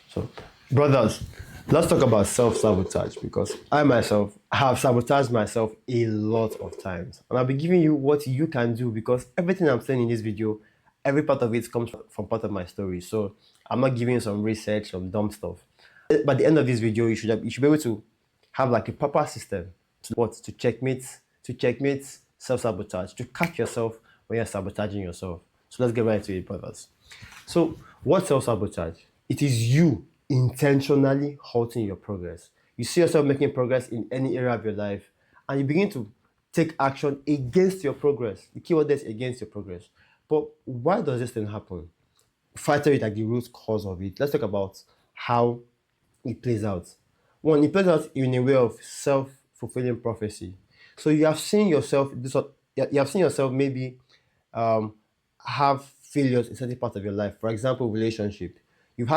So, brothers, let's talk about self-sabotage because I myself have sabotaged myself a lot of times. And I'll be giving you what you can do because everything I'm saying in this video, every part of it comes from part of my story. So I'm not giving you some research, some dumb stuff. By the end of this video, you should be able to have like a proper system to checkmate self-sabotage, to catch yourself when you're sabotaging yourself. So let's get right into it, brothers. So, what's self-sabotage? It is you intentionally halting your progress. You see yourself making progress in any area of your life, and you begin to take action against your progress. The keyword is against your progress. But why does this thing happen? Fighter it like the root cause of it. Let's talk about how it plays out. One, it plays out in a way of self-fulfilling prophecy. So you have seen yourself you have seen yourself maybe um, have failures in certain parts of your life. For example, relationship. You've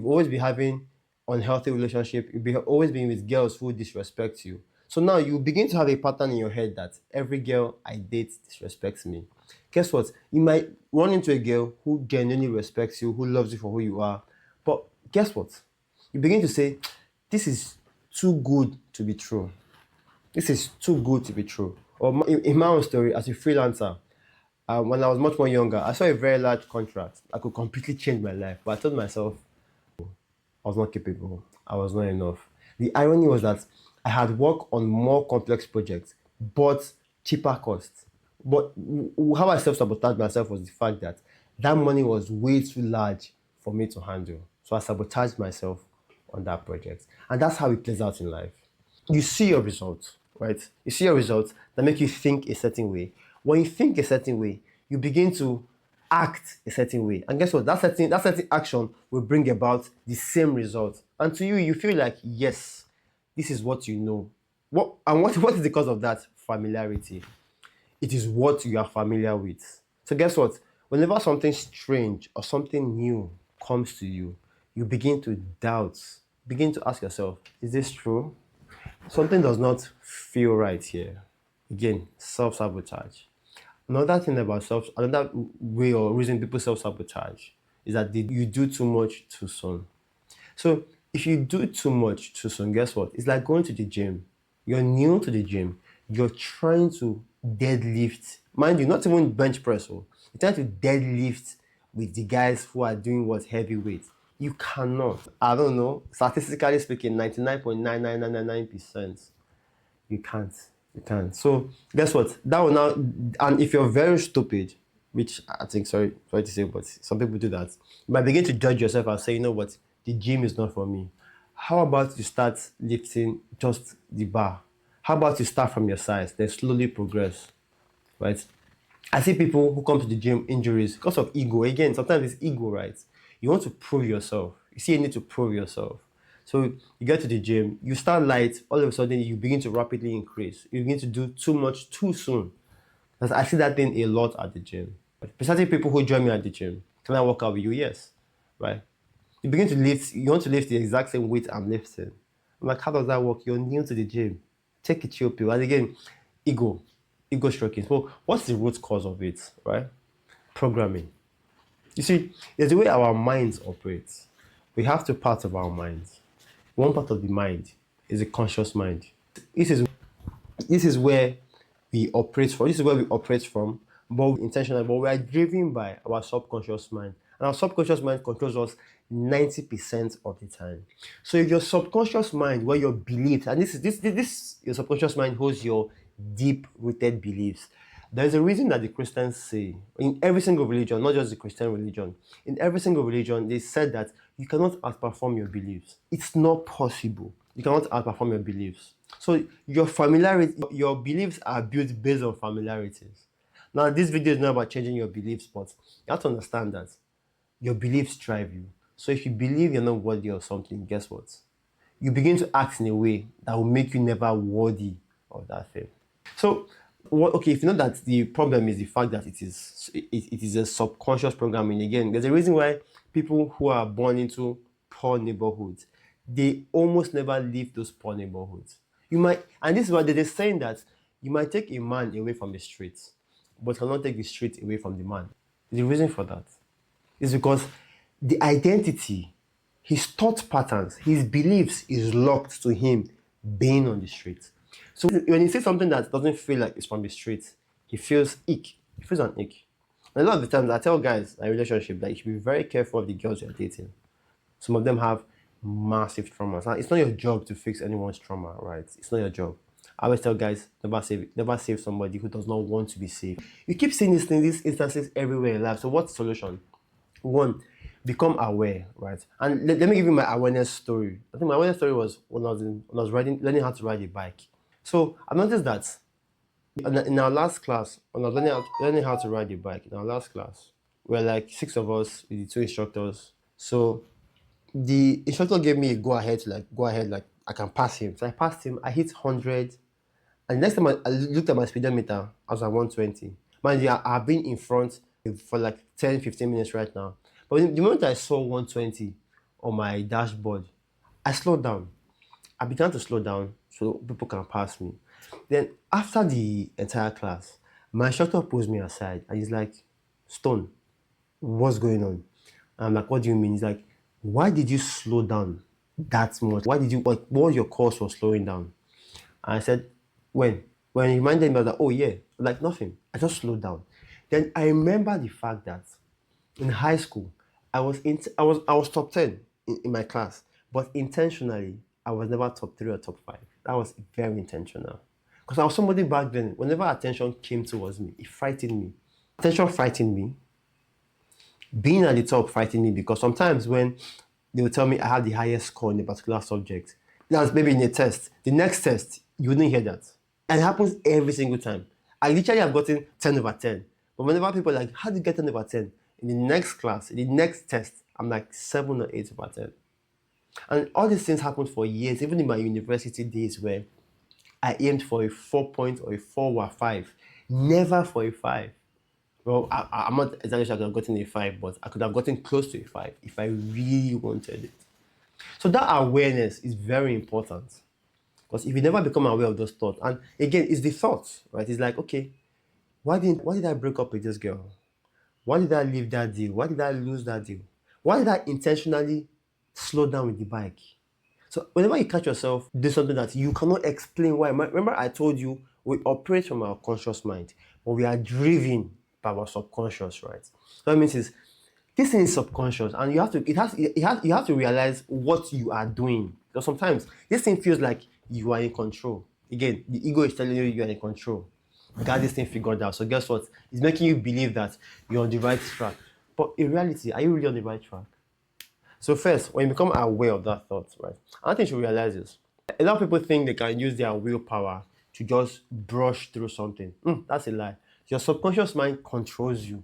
always been having unhealthy relationship. Always been with girls who disrespect you. So now you begin to have a pattern in your head that every girl I date disrespects me. Guess what? You might run into a girl who genuinely respects you, who loves you for who you are. But guess what? You begin to say, this is too good to be true. This is too good to be true. Or in my own story, as a freelancer, when I was much more younger, I saw a very large contract that could completely change my life. But I told myself I was not capable. I was not enough. The irony was that I had worked on more complex projects, but cheaper costs. But how I self-sabotaged myself was the fact that that money was way too large for me to handle. So I sabotaged myself on that project. And that's how it plays out in life. You see your results, right? You see your results that make you think a certain way. When you think a certain way, you begin to act a certain way. And guess what? That certain action will bring about the same result. And to you, you feel like, yes, this is what you know. What is the cause of that? Familiarity. It is what you are familiar with. So guess what? Whenever something strange or something new comes to you, you begin to doubt, begin to ask yourself, is this true? Something does not feel right here. Again, self-sabotage. Another way or reason people self-sabotage is that you do too much too soon. So if you do too much too soon, guess what? It's like going to the gym. You're new to the gym. You're trying to deadlift. Mind you, not even bench press. You're trying to deadlift with the guys who are doing what heavyweight. You cannot. I don't know. Statistically speaking, 99.99999%. You can't. You can't. So guess what? That will now, and if you're very stupid, which I think, sorry to say, but some people do that, you might begin to judge yourself and say, you know what, the gym is not for me. How about you start lifting just the bar? How about you start from your size, then slowly progress, right? I see people who come to the gym injuries because of ego. Again, sometimes it's ego, right? You want to prove yourself. You see a need to prove yourself. So you get to the gym, you start light, all of a sudden you begin to rapidly increase. You begin to do too much too soon. Because I see that thing a lot at the gym. Precisely people who join me at the gym, can I work out with you? Yes. Right? You begin to lift, you want to lift the exact same weight I'm lifting. I'm like, how does that work? You're new to the gym. Take a chill pill. And again, ego. Ego stroking. So what's the root cause of it? Right? Programming. You see, there's the way our minds operate. We have two parts of our minds. One part of the mind is a conscious mind. This is this is where we operate from. This is where we operate from, but intentional. But we are driven by our subconscious mind, and our subconscious mind controls us 90% of the time. So if your subconscious mind, where your beliefs, and this your subconscious mind holds your deep-rooted beliefs. There is a reason that the Christians say, in every single religion, not just the Christian religion, in every single religion, they said that you cannot outperform your beliefs. It's not possible. You cannot outperform your beliefs. So your familiarity, your beliefs are built based on familiarities. Now, this video is not about changing your beliefs, but you have to understand that your beliefs drive you. So if you believe you're not worthy of something, guess what? You begin to act in a way that will make you never worthy of that thing. So, okay, if you know that the problem is the fact that it is a subconscious programming, again, there's a reason why people who are born into poor neighborhoods, they almost never leave those poor neighborhoods. And this is why they're saying that you might take a man away from the streets, but cannot take the street away from the man. The reason for that is because the identity His thought patterns, his beliefs is locked to him being on the street. So when he sees something that doesn't feel like it's from the street, he feels ick. He feels an ick. And a lot of the times I tell guys in a relationship that you should be very careful of the girls you're dating. Some of them have massive traumas. And it's not your job to fix anyone's trauma, right? It's not your job. I always tell guys, never save somebody who does not want to be saved. You keep seeing these instances everywhere in life. So what's the solution? One, become aware, right? And let me give you my awareness story. I think my awareness story was when I was learning how to ride a bike. So I noticed that in our last class, when I was learning how to ride a bike, in our last class, we were like six of us with the two instructors. So the instructor gave me a go ahead, like I can pass him. So I passed him, I hit 100. And the next time I looked at my speedometer, I was at 120. Mind you, I've been in front for like 10, 15 minutes right now. But the moment I saw 120 on my dashboard, I slowed down. I began to slow down so people can pass me. Then after the entire class, my instructor pulls me aside and he's like, Stone, what's going on? And I'm like, what do you mean? He's like, why did you slow down that much? Why did you, like, what was your cause for slowing down? And I said, when? When he reminded me, I was like, oh yeah, like nothing. I just slowed down. Then I remember the fact that in high school, I was top 10 in my class, but intentionally, I was never top 3 or top 5. That was very intentional. Because I was somebody back then, whenever attention came towards me, it frightened me. Attention frightened me. Being at the top frightened me because sometimes when they would tell me I had the highest score in a particular subject, that's maybe in a test. The next test, you wouldn't hear that. And it happens every single time. I literally have gotten 10 over 10. But whenever people are like, how did you get 10 over 10? In the next class, in the next test, I'm like 7 or 8 over 10. And all these things happened for years, even in my university days where I aimed for a 4 point or a 4 or a 5. Never for a 5. Well, I'm not exactly sure I could have gotten a 5, but I could have gotten close to a 5 if I really wanted it. So that awareness is very important. Because if you never become aware of those thoughts, and again, it's the thoughts, right? It's like, okay, why did I break up with this girl? Why did I leave that deal? Why did I lose that deal? Why did I intentionally slow down with the bike? So whenever you catch yourself do something that you cannot explain why, remember I told you we operate from our conscious mind, but we are driven by our subconscious, right? So that means is this thing is subconscious, and you have to realize what you are doing. Because sometimes this thing feels like you are in control. Again, the ego is telling you are in control. You got this thing figured out. So guess what? It's making you believe that you're on the right track. But in reality, are you really on the right track? So first, when you become aware of that thought, right? Another thing you should realize is a lot of people think they can use their willpower to just brush through something. That's a lie. Your subconscious mind controls you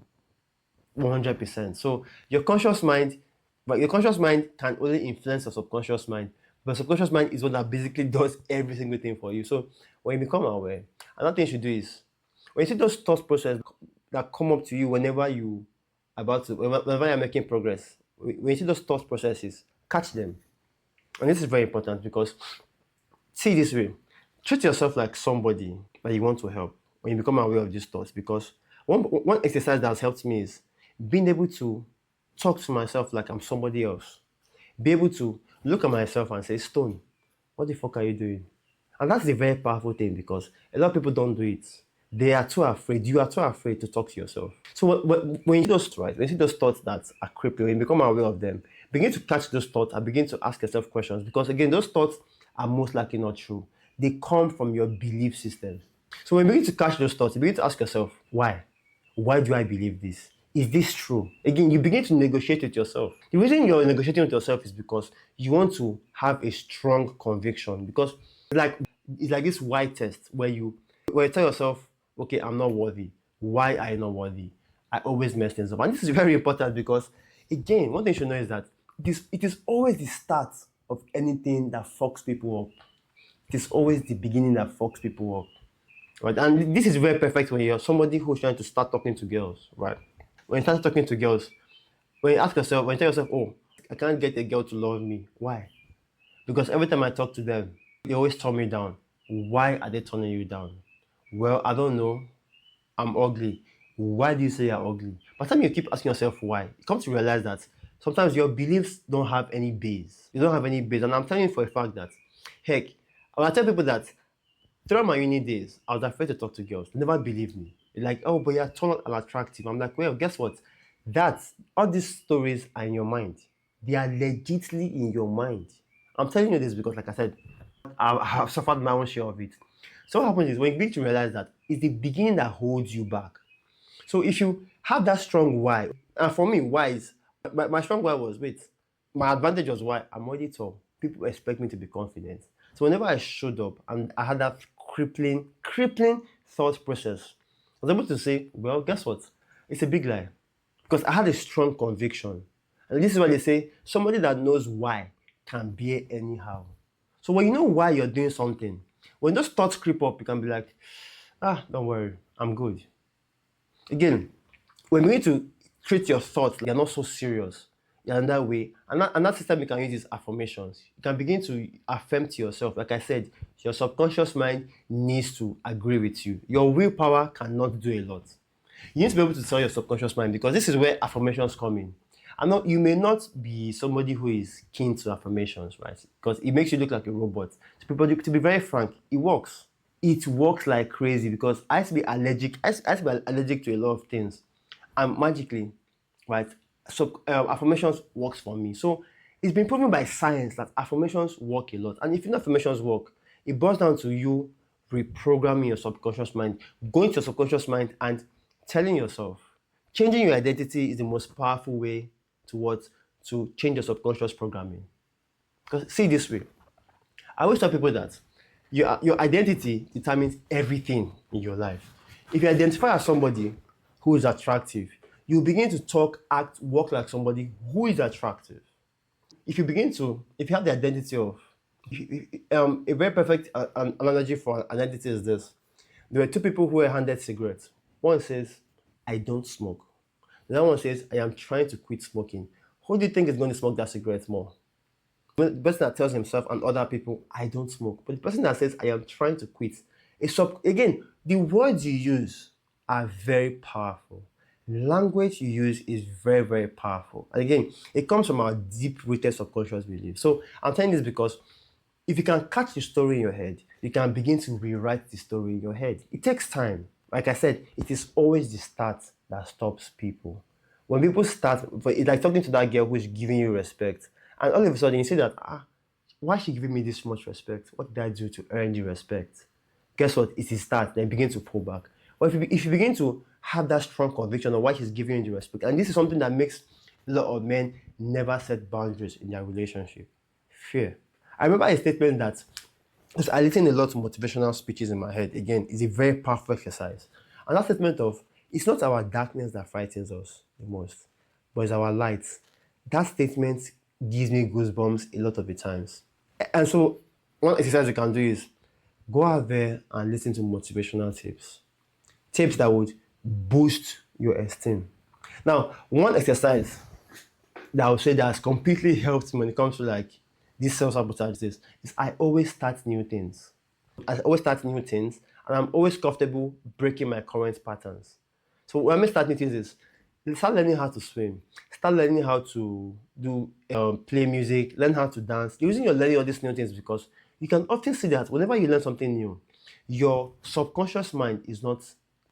100%. So your conscious mind can only influence your subconscious mind. But subconscious mind is what that basically does every single thing for you. So when you become aware, another thing you should do is when you see those thought processes that come up to you whenever whenever you're making progress, when you see those thought processes, catch them. And this is very important because see this way, treat yourself like somebody that you want to help when you become aware of these thoughts. Because one exercise that has helped me is being able to talk to myself like I'm somebody else. Be able to look at myself and say, Stone, what the fuck are you doing? And that's a very powerful thing because a lot of people don't do it. They are too afraid. You are too afraid to talk to yourself. So when you see those right, when you see those thoughts that are creeping, when you become aware of them, begin to catch those thoughts and begin to ask yourself questions. Because again, those thoughts are most likely not true. They come from your belief system. So when you begin to catch those thoughts, you begin to ask yourself, why? Why do I believe this? Is this true? Again, you begin to negotiate with yourself. The reason you're negotiating with yourself is because you want to have a strong conviction. Because it's like this why test where you tell yourself, okay, I'm not worthy. Why are you not worthy? I always mess things up. And this is very important because, again, one thing you should know is that it is always the start of anything that fucks people up. It is always the beginning that fucks people up. Right? And this is very perfect when you're somebody who's trying to start talking to girls, right? When you start talking to girls, when you tell yourself, oh, I can't get a girl to love me. Why? Because every time I talk to them, they always turn me down. Why are they turning you down? Well, I don't know. I'm ugly. Why do you say you're ugly? By the time you keep asking yourself why, you come to realize that Sometimes your beliefs don't have any base. You don't have any base. And I'm telling you for a fact that, heck, when I tell people that throughout my uni days, I was afraid to talk to girls. They never believed me. They're like, oh, but you're tall and attractive. I'm like, well, guess what? All these stories are in your mind. They are legitimately in your mind. I'm telling you this because, like I said, I have suffered my own share of it. So what happens is when you begin to realize that it's the beginning that holds you back. So if you have that strong why, and for me, why is my strong why was wait, my advantage was why I'm already tall. People expect me to be confident. So whenever I showed up and I had that crippling thought process, I was able to say, well, guess what? It's a big lie. Because I had a strong conviction. And this is why they say somebody that knows why can bear anyhow. So when you know why you're doing something, when those thoughts creep up, you can be like, don't worry, I'm good. Again, when you need to treat your thoughts, like you're not so serious. You're in that way. And that system you can use is affirmations. You can begin to affirm to yourself. Like I said, your subconscious mind needs to agree with you. Your willpower cannot do a lot. You need to be able to tell your subconscious mind because this is where affirmations come in. I know you may not be somebody who is keen to affirmations, right? Because it makes you look like a robot. To be very frank, it works. It works like crazy because I used to be allergic. I used to be allergic to a lot of things, and magically, right? So affirmations works for me. So it's been proven by science that affirmations work a lot. And if you know affirmations work, it boils down to you reprogramming your subconscious mind, going to your subconscious mind and telling yourself, changing your identity is the most powerful way to change your subconscious programming. Because see this way, I always tell people that your identity determines everything in your life. If you identify as somebody who is attractive, you begin to talk, act, walk like somebody who is attractive. If you have the identity of, a very perfect analogy for an identity is this. There were two people who were handed cigarettes. One says, I don't smoke. The other one says, I am trying to quit smoking. Who do you think is going to smoke that cigarette more? The person that tells himself and other people, I don't smoke. But the person that says, I am trying to quit. Again, the words you use are very powerful. The language you use is very, very powerful. And again, it comes from our deep-rooted subconscious belief. So I'm saying this because if you can catch the story in your head, you can begin to rewrite the story in your head. It takes time. Like I said, it is always the start that stops people. When people start, it's like talking to that girl who is giving you respect. And all of a sudden you say that, why is she giving me this much respect? What did I do to earn the respect? Guess what? It is start, then begin to pull back. But if you begin to have that strong conviction of why she's giving you the respect, and this is something that makes a lot of men never set boundaries in their relationship. Fear. I remember a statement that, because I listen to a lot of motivational speeches in my head, again, it's a very powerful exercise. And that statement of, it's not our darkness that frightens us the most, but it's our light. That statement gives me goosebumps a lot of the times. And so, one exercise you can do is go out there and listen to motivational tips. Tips that would boost your esteem. Now, one exercise that I would say that has completely helped me when it comes to like these self-sabotage is I always start new things. I always start new things and I'm always comfortable breaking my current patterns. So when I start new things is start learning how to swim, start learning how to do play music, learn how to dance. The reason you're learning all these new things is because you can often see that whenever you learn something new, your subconscious mind is not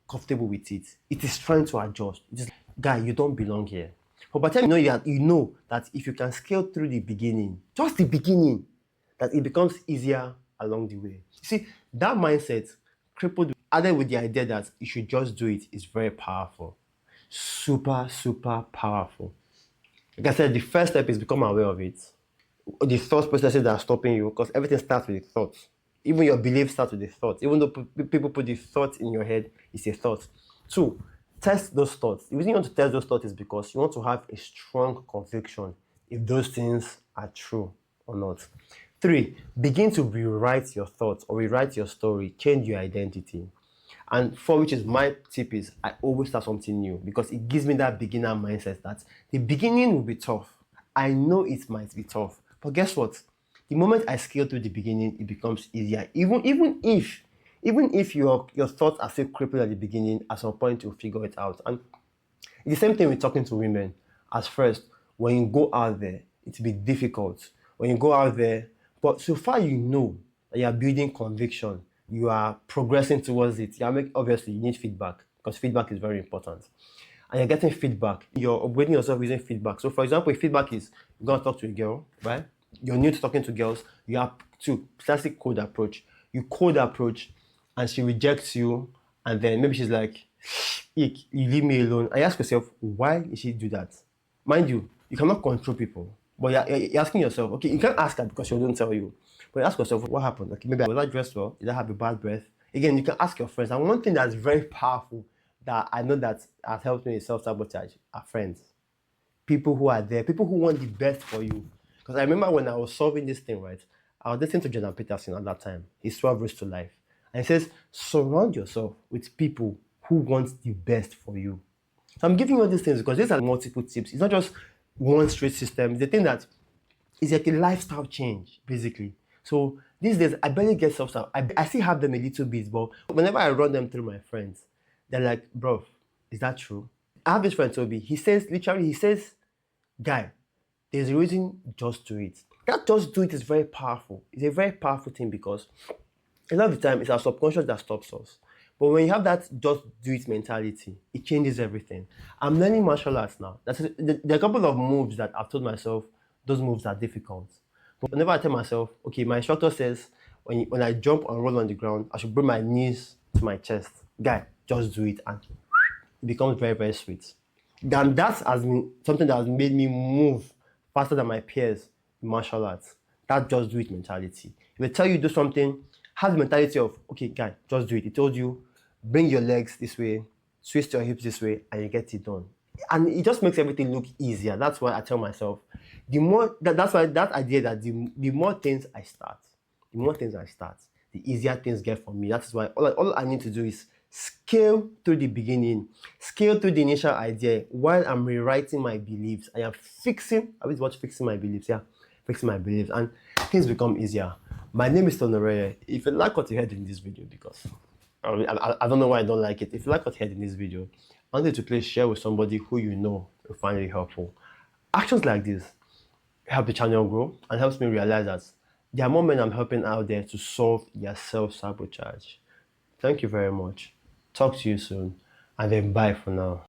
comfortable with it. It is trying to adjust. It is, guy, you don't belong here. But by the time you know that if you can scale through the beginning, just the beginning, that it becomes easier along the way. You see, that mindset, added with the idea that you should just do it, is very powerful. Super, super powerful. Like I said, the first step is become aware of it. The thought processes that are stopping you, because everything starts with the thoughts. Even your beliefs start with the thoughts. Even though people put the thoughts in your head, it's a thought. Two, test those thoughts. The reason you want to test those thoughts is because you want to have a strong conviction if those things are true or not. Three, begin to rewrite your thoughts or rewrite your story, change your identity. And four, which is my tip, is I always start something new because it gives me that beginner mindset that the beginning will be tough. I know it might be tough, but guess what? The moment I scale through the beginning, it becomes easier. Even if your thoughts are still crippling at the beginning, at some point you'll figure it out. And it's the same thing with talking to women. At first, when you go out there, it'll be difficult. When you go out there, but so far you know that you are building conviction, you are progressing towards it. Obviously, you need feedback because feedback is very important. And you're getting feedback. You're upgrading yourself using feedback. So, for example, if feedback is you're going to talk to a girl, right? You're new to talking to girls. You have to classic cold approach. You cold approach, and she rejects you, and then maybe she's like, "Ick, you leave me alone." And you ask yourself, why did she do that? Mind you cannot control people. But you're asking yourself, okay, you can't ask her because she won't tell you. But you ask yourself, what happened? Okay, maybe was I dressed well? Did I have a bad breath? Again, you can ask your friends. And one thing that's very powerful that I know that has helped me in self-sabotage are friends. People who are there, people who want the best for you. Because I remember when I was solving this thing, right? I was listening to Jordan Peterson at that time. His 12 Rules to Life. And he says, surround yourself with people who want the best for you. So I'm giving you all these things because these are multiple tips. It's not just one straight system. It's a thing that is like a lifestyle change, basically. So these days, I barely get self-sabotage. I still have them a little bit, but whenever I run them through my friends, they're like, bro, is that true? I have this friend, Toby. He says, guy, there's a reason, just do it. That just do it is very powerful. It's a very powerful thing because a lot of the time it's our subconscious that stops us. But when you have that just do it mentality, it changes everything. I'm learning martial arts now. There are a couple of moves that I've told myself, those moves are difficult. But whenever I tell myself, okay, my instructor says when I jump and roll on the ground, I should bring my knees to my chest. Guy, just do it, and it becomes very, very sweet. Then that has been something that has made me move faster than my peers in martial arts. That just do it mentality. If I tell you do something, have the mentality of, okay, guy, just do it. It told you, bring your legs this way, twist your hips this way, and you get it done. And it just makes everything look easier. That's why I tell myself, that's why that idea that the more things I start, the easier things get for me. That is why all I need to do is scale through the beginning, scale through the initial idea while I'm rewriting my beliefs. I was watching fixing my beliefs, fixing my beliefs, and things become easier. My name is Tonoreye. If you like what you heard in this video, because I don't know why I don't like it. If you like what you heard in this video, I want you to please share with somebody who you know will find it helpful. Actions like this help the channel grow and helps me realize that there are more men I'm helping out there to solve their self-sabotage. Thank you very much. Talk to you soon, and then bye for now.